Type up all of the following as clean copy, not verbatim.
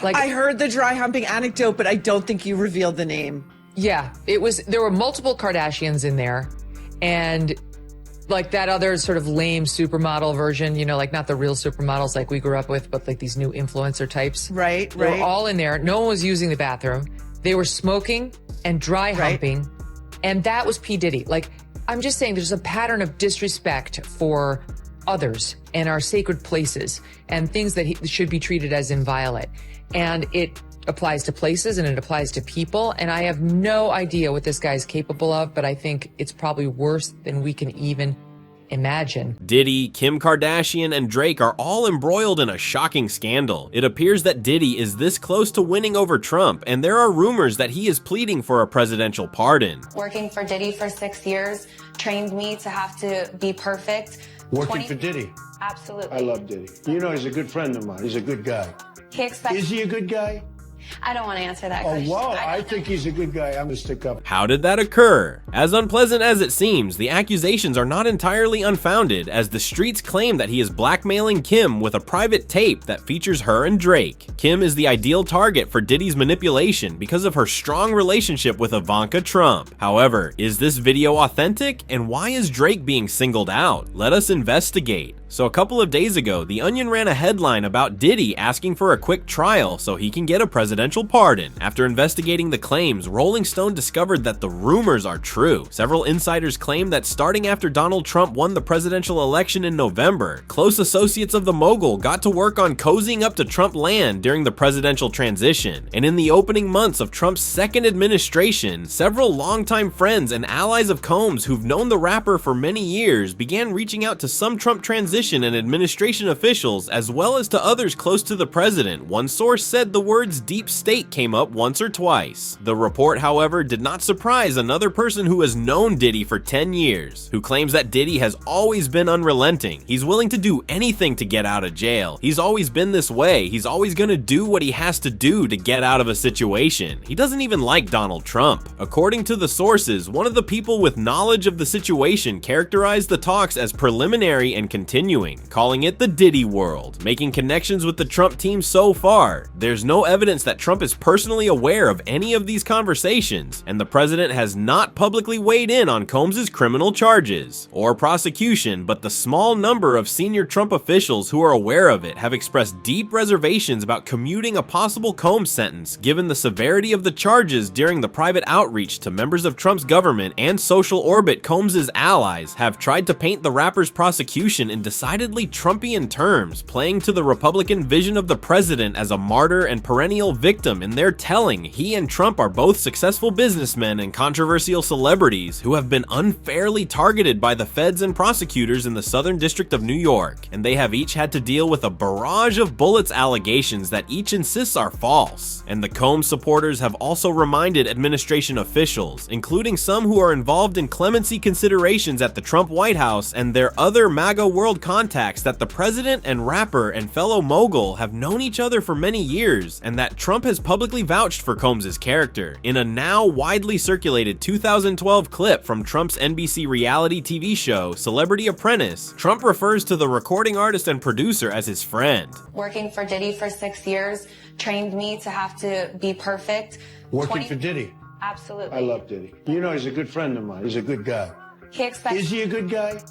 Like, I heard the dry humping anecdote, but I don't think you revealed the name. yeah, there were multiple Kardashians in there, and like that other sort of lame supermodel version, like not the real supermodels like we grew up with, but like these new influencer types. Right. They were all in there. No one was using the bathroom. They were smoking and dry humping. And that was P. Diddy. Like, I'm just saying there's a pattern of disrespect for others and our sacred places and things that should be treated as inviolate. And it applies to places and it applies to people. And I have no idea what this guy's capable of, but I think it's probably worse than we can even imagine. Diddy, Kim Kardashian, and Drake are all embroiled in a shocking scandal. It appears that Diddy is this close to winning over Trump, and there are rumors that he is pleading for a presidential pardon. Working for Diddy for 6 years trained me to have to be perfect. Working for Diddy? Absolutely. I love Diddy. You know, he's a good friend of mine. He's a good guy. Is he a good guy? I don't want to answer that question. Oh, wow. I think he's a good guy. I'm going to stick up. How did that occur? As unpleasant as it seems, the accusations are not entirely unfounded, as the streets claim that he is blackmailing Kim with a private tape that features her and Drake. Kim is the ideal target for Diddy's manipulation because of her strong relationship with Ivanka Trump. However, is this video authentic, and why is Drake being singled out? Let us investigate. So a couple of days ago, The Onion ran a headline about Diddy asking for a quick trial so he can get a presidential pardon. After investigating the claims, Rolling Stone discovered that the rumors are true. Several insiders claim that starting after Donald Trump won the presidential election in November, close associates of the mogul got to work on cozying up to Trump land during the presidential transition. And in the opening months of Trump's second administration, several longtime friends and allies of Combs who've known the rapper for many years began reaching out to some Trump transition and administration officials, as well as to others close to the president. One source said the words deep state came up once or twice. The report, however, did not surprise another person who has known Diddy for 10 years, who claims that Diddy has always been unrelenting. He's willing to do anything to get out of jail. He's always been this way. He's always gonna do what he has to do to get out of a situation. He doesn't even like Donald Trump. According to the sources, one of the people with knowledge of the situation characterized the talks as preliminary and continuing, calling it the Diddy world, making connections with the Trump team so far. There's no evidence that Trump is personally aware of any of these conversations, and the president has not publicly weighed in on Combs' criminal charges or prosecution, but the small number of senior Trump officials who are aware of it have expressed deep reservations about commuting a possible Combs sentence given the severity of the charges during the private outreach to members of Trump's government and social orbit. Combs' allies have tried to paint the rapper's prosecution in decidedly Trumpian terms, playing to the Republican vision of the president as a martyr and perennial victim in their telling. He and Trump are both successful businessmen and controversial celebrities who have been unfairly targeted by the feds and prosecutors in the Southern District of New York, and they have each had to deal with a barrage of bullets allegations that each insists are false. And the Combs supporters have also reminded administration officials, including some who are involved in clemency considerations at the Trump White House and their other MAGA world contacts, that the president and rapper and fellow mogul have known each other for many years, and that Trump has publicly vouched for Combs' character. In a now widely circulated 2012 clip from Trump's NBC reality TV show, Celebrity Apprentice, Trump refers to the recording artist and producer as his friend. Working for Diddy for 6 years trained me to have to be perfect. Working for Diddy? Absolutely. I love Diddy. You know, he's a good friend of mine. He's a good guy. Is he a good guy?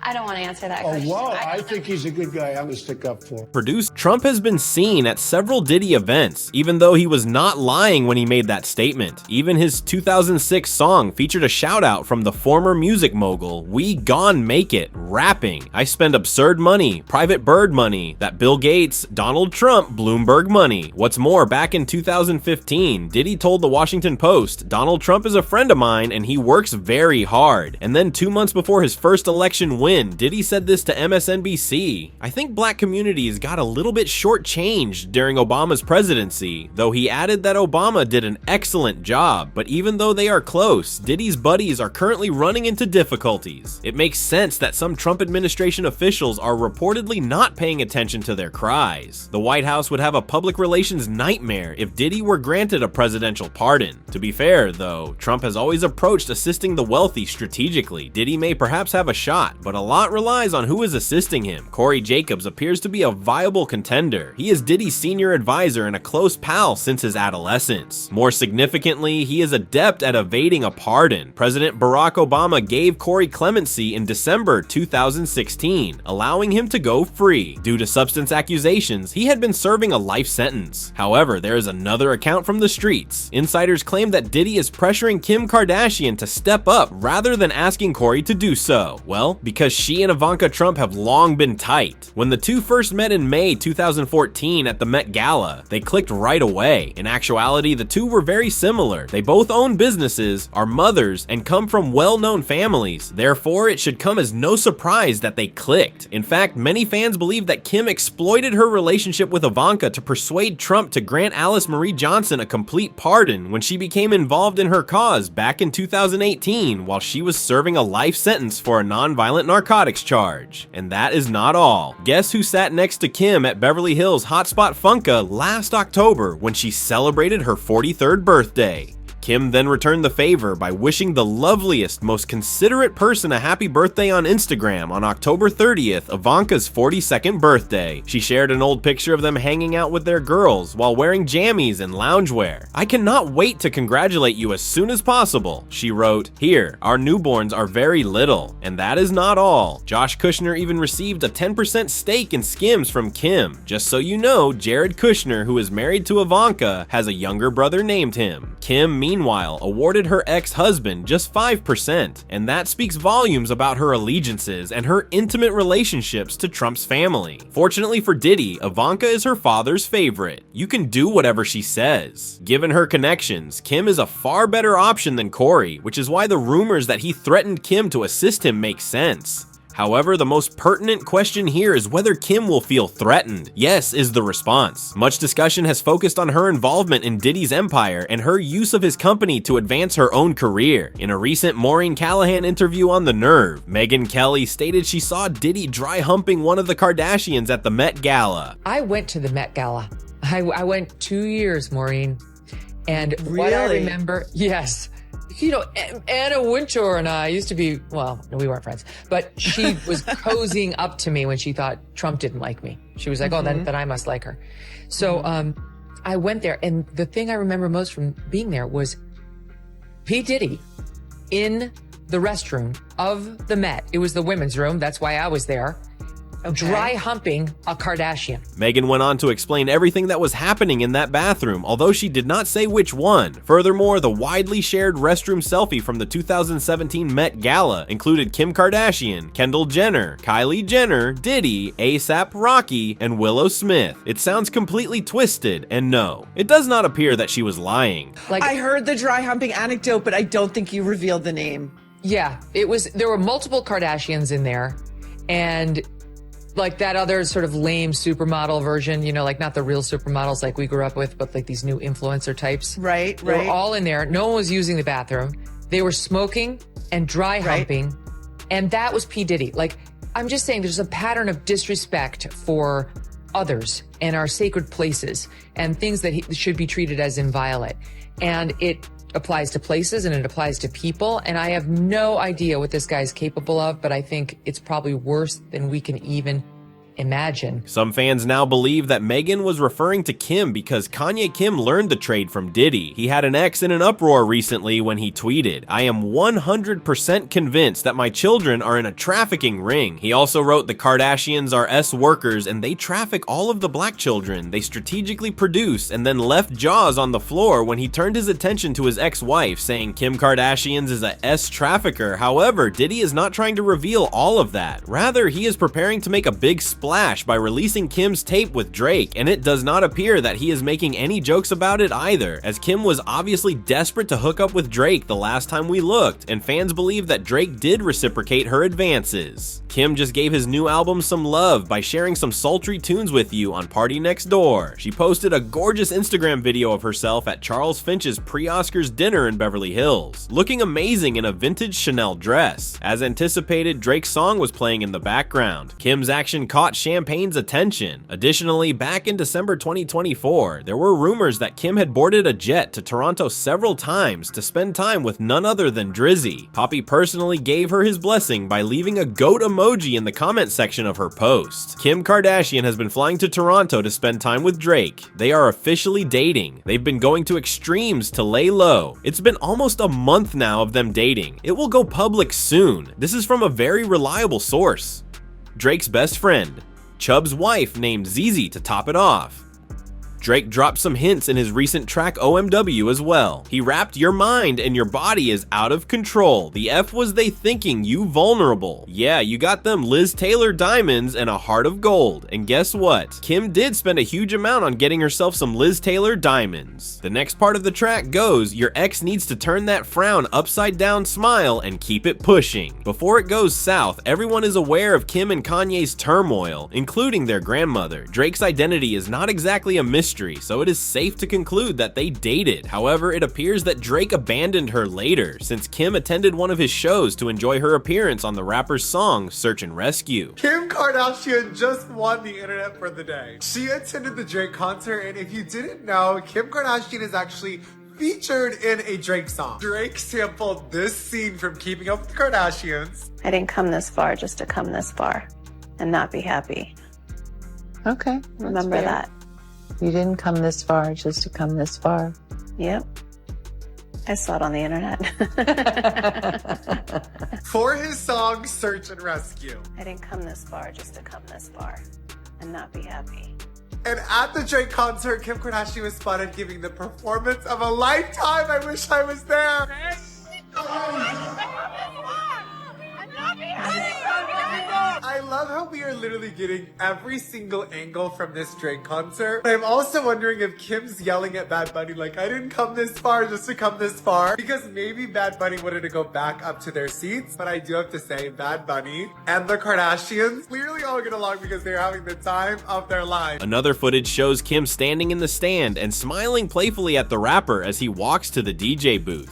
I don't want to answer that Oh, question. wow. I think he's a good guy. I'm going to stick up for him. Produced, Trump has been seen at several Diddy events, even though he was not lying when he made that statement. Even his 2006 song featured a shout out from the former music mogul, "We gon' make it," rapping, "I spend absurd money, private bird money, that Bill Gates, Donald Trump, Bloomberg money." What's more, back in 2015, Diddy told the Washington Post, "Donald Trump is a friend of mine and he works very hard." And then 2 months before his first election win, Diddy said this to MSNBC. I think black communities got a little bit shortchanged during Obama's presidency, though he added that Obama did an excellent job. But even though they are close, Diddy's buddies are currently running into difficulties. It makes sense that some Trump administration officials are reportedly not paying attention to their cries. The White House would have a public relations nightmare if Diddy were granted a presidential pardon. To be fair, though, Trump has always approached assisting the wealthy strategically. Diddy may perhaps have a shot, but but a lot relies on who is assisting him. Corey Jacobs appears to be a viable contender. He is Diddy's senior advisor and a close pal since his adolescence. More significantly, he is adept at evading a pardon. President Barack Obama gave Corey clemency in December 2016, allowing him to go free. Due to substance accusations, he had been serving a life sentence. However, there is another account from the streets. Insiders claim that Diddy is pressuring Kim Kardashian to step up rather than asking Corey to do so. Well, because she and Ivanka Trump have long been tight. When the two first met in May 2014 at the Met Gala, they clicked right away. In actuality, the two were very similar. They both own businesses, are mothers, and come from well-known families. Therefore, it should come as no surprise that they clicked. In fact, many fans believe that Kim exploited her relationship with Ivanka to persuade Trump to grant Alice Marie Johnson a complete pardon when she became involved in her cause back in 2018 while she was serving a life sentence for a non-violent narcotics charge. And that is not all. Guess who sat next to Kim at Beverly Hills hotspot Funka last October when she celebrated her 43rd birthday? Kim then returned the favor by wishing the loveliest, most considerate person a happy birthday on Instagram on October 30th, Ivanka's 42nd birthday. She shared an old picture of them hanging out with their girls while wearing jammies and loungewear. "I cannot wait to congratulate you as soon as possible," she wrote. "Here, our newborns are very little." And that is not all. Josh Kushner even received a 10% stake in Skims from Kim. Just so you know, Jared Kushner, who is married to Ivanka, has a younger brother named him. Kim, meanwhile, awarded her ex-husband just 5%, and that speaks volumes about her allegiances and her intimate relationships to Trump's family. Fortunately for Diddy, Ivanka is her father's favorite. You can do whatever she says. Given her connections, Kim is a far better option than Corey, which is why the rumors that he threatened Kim to assist him make sense. However, the most pertinent question here is whether Kim will feel threatened. Yes is the response. Much discussion has focused on her involvement in Diddy's empire and her use of his company to advance her own career. In a recent Maureen Callahan interview on The Nerve, Megyn Kelly stated she saw Diddy dry humping one of the Kardashians at the Met Gala. I went to the Met Gala. I went 2 years, Maureen. And Really? what I remember, yes. You know, Anna Wintour and I used to be, well, no, we weren't friends, but she was cozying up to me when she thought Trump didn't like me. She was like, oh, then I must like her. So I went there, and the thing I remember most from being there was P. Diddy in the restroom of the Met. It was the women's room. That's why I was there. Dry humping a Kardashian. Megyn went on to explain everything that was happening in that bathroom, although she did not say which one. Furthermore, the widely shared restroom selfie from the 2017 Met Gala included Kim Kardashian, Kendall Jenner, Kylie Jenner, Diddy, A$AP Rocky, and Willow Smith. It sounds completely twisted, and no, it does not appear that she was lying. I heard the dry humping anecdote, but I don't think you revealed the name. Yeah, there were multiple Kardashians in there, and like that other sort of lame supermodel version, you know, like not the real supermodels like we grew up with, but like these new influencer types. Right. They were all in there. No one was using the bathroom. They were smoking and dry humping. And that was P. Diddy. Like, I'm just saying there's a pattern of disrespect for others and our sacred places and things that should be treated as inviolate. And it applies to places and it applies to people. And I have no idea what this guy's capable of, but I think it's probably worse than we can even imagine. Some fans now believe that Megyn was referring to Kim because Kanye Kim learned the trade from Diddy. He had an ex in an uproar recently when he tweeted, "I am 100% convinced that my children are in a trafficking ring." He also wrote, "The Kardashians are workers and they traffic all of the black children they strategically produce," and then left jaws on the floor when he turned his attention to his ex-wife, saying Kim Kardashian is a trafficker. However, Diddy is not trying to reveal all of that. Rather, he is preparing to make a big splash by releasing Kim's tape with Drake, and it does not appear that he is making any jokes about it either, as Kim was obviously desperate to hook up with Drake the last time we looked, and fans believe that Drake did reciprocate her advances. Kim just gave his new album some love by sharing some sultry tunes with you on Party Next Door. She posted a gorgeous Instagram video of herself at Charles Finch's pre-Oscars dinner in Beverly Hills, looking amazing in a vintage Chanel dress. As anticipated, Drake's song was playing in the background. Kim's action caught got champagne's attention. Additionally, back in December 2024, there were rumors that Kim had boarded a jet to Toronto several times to spend time with none other than Drizzy. Poppy personally gave her his blessing by leaving a goat emoji in the comment section of her post. Kim Kardashian has been flying to Toronto to spend time with Drake. They are officially dating. They've been going to extremes to lay low. It's been almost a month now of them dating. It will go public soon. This is from a very reliable source. Drake's best friend, Chubb's wife named Zizi to top it off. Drake dropped some hints in his recent track OMW as well. He rapped, "Your mind and your body is out of control. The F was they thinking, you vulnerable. Yeah, you got them Liz Taylor diamonds and a heart of gold." And guess what? Kim did spend a huge amount on getting herself some Liz Taylor diamonds. The next part of the track goes, "Your ex needs to turn that frown upside down smile and keep it pushing." Before it goes south, everyone is aware of Kim and Kanye's turmoil, including their grandmother. Drake's identity is not exactly a mystery, so it is safe to conclude that they dated. However, it appears that Drake abandoned her later, since Kim attended one of his shows to enjoy her appearance on the rapper's song Search and Rescue. Kim Kardashian just won the internet for the day. She attended the Drake concert, and if you didn't know, Kim Kardashian is actually featured in a Drake song. Drake sampled this scene from Keeping Up with the Kardashians. I didn't come this far just to come this far and not be happy. Okay. Remember that. You didn't come this far just to come this far. Yep. I saw it on the internet. For his song Search and Rescue. I didn't come this far just to come this far and not be happy. And at the Drake concert, Kim Kardashian was spotted giving the performance of a lifetime. I wish I was there. I love how we are literally getting every single angle from this Drake concert. But I'm also wondering if Kim's yelling at Bad Bunny like, "I didn't come this far just to come this far." Because maybe Bad Bunny wanted to go back up to their seats. But I do have to say, Bad Bunny and the Kardashians clearly all get along because they're having the time of their lives. Another footage shows Kim standing in the stand and smiling playfully at the rapper as he walks to the DJ booth.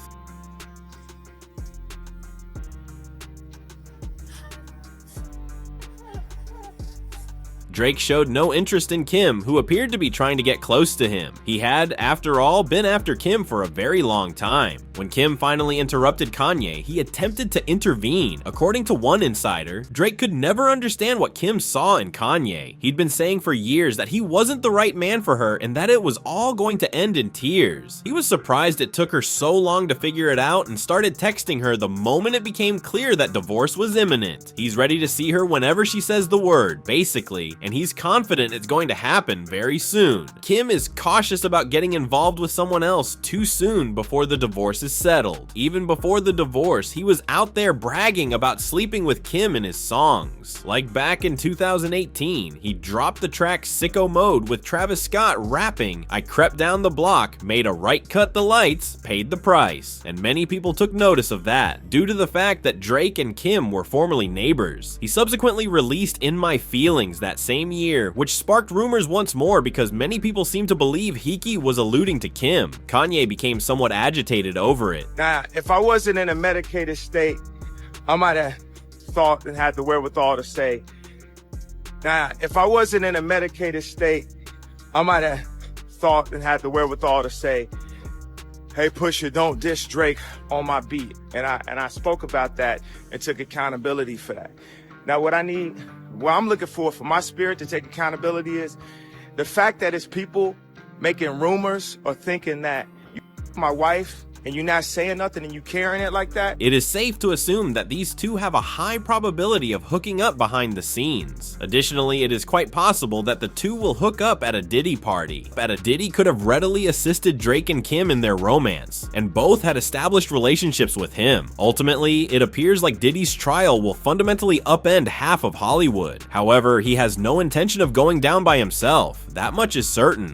Drake showed no interest in Kim, who appeared to be trying to get close to him. He had, after all, been after Kim for a very long time. When Kim finally interrupted Kanye, he attempted to intervene. According to one insider, Drake could never understand what Kim saw in Kanye. He'd been saying for years that he wasn't the right man for her and that it was all going to end in tears. He was surprised it took her so long to figure it out and started texting her the moment it became clear that divorce was imminent. He's ready to see her whenever she says the word, basically, and he's confident it's going to happen very soon. Kim is cautious about getting involved with someone else too soon before the divorce is settled. Even before the divorce, he was out there bragging about sleeping with Kim in his songs. Like back in 2018, he dropped the track Sicko Mode with Travis Scott rapping, "I crept down the block, made a right cut the lights, paid the price." And many people took notice of that, due to the fact that Drake and Kim were formerly neighbors. He subsequently released In My Feelings that same year, which sparked rumors once more because many people seemed to believe Hiki was alluding to Kim. Kanye became somewhat agitated over it. Now, if I wasn't in a medicated state, I might have thought and had the wherewithal to say, hey, Pusha, don't diss Drake on my beat. And I spoke about that and took accountability for that. Now, what I'm looking for my spirit to take accountability is the fact that it's people making rumors or thinking that you my wife and you're not saying nothing and you carrying it like that. It is safe to assume that these two have a high probability of hooking up behind the scenes. Additionally, it is quite possible that the two will hook up at a Diddy party. Diddy could have readily assisted Drake and Kim in their romance, and both had established relationships with him. Ultimately, it appears like Diddy's trial will fundamentally upend half of Hollywood. However, he has no intention of going down by himself. That much is certain.